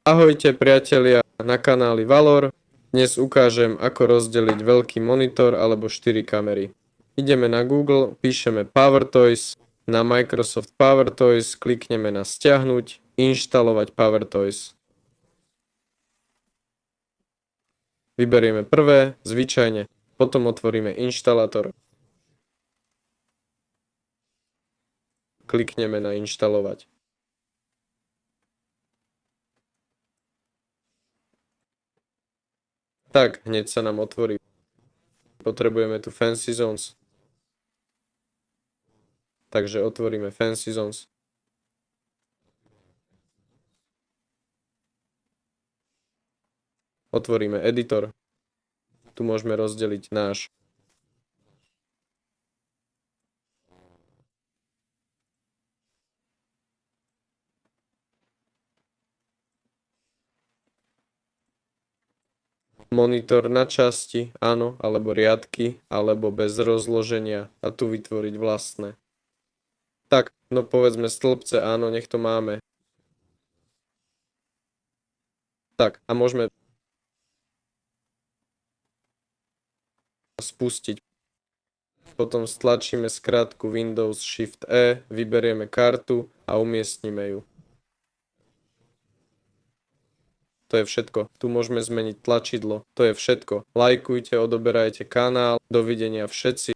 Ahojte priatelia na kanáli Valor. Dnes ukážem, ako rozdeliť veľký monitor alebo 4 kamery. Ideme na Google, píšeme PowerToys, na Microsoft PowerToys klikneme na stiahnuť, inštalovať PowerToys. Vyberieme prvé, zvyčajne, potom otvoríme inštalátor. Klikneme na inštalovať. Tak, hneď sa nám otvorí. Potrebujeme tu Fancy Zones. Takže otvoríme Fancy Zones. Otvoríme editor. Tu môžeme rozdeliť náš monitor na časti, áno, alebo riadky, alebo bez rozloženia a tu vytvoriť vlastné. Tak, no povedzme stĺpce, áno, nech to máme. Tak, a môžeme spustiť. Potom stlačíme skratku Windows Shift E, vyberieme kartu a umiestnime ju. To je všetko. Tu môžeme zmeniť tlačidlo. To je všetko. Lajkujte, odoberajte kanál. Dovidenia všetci.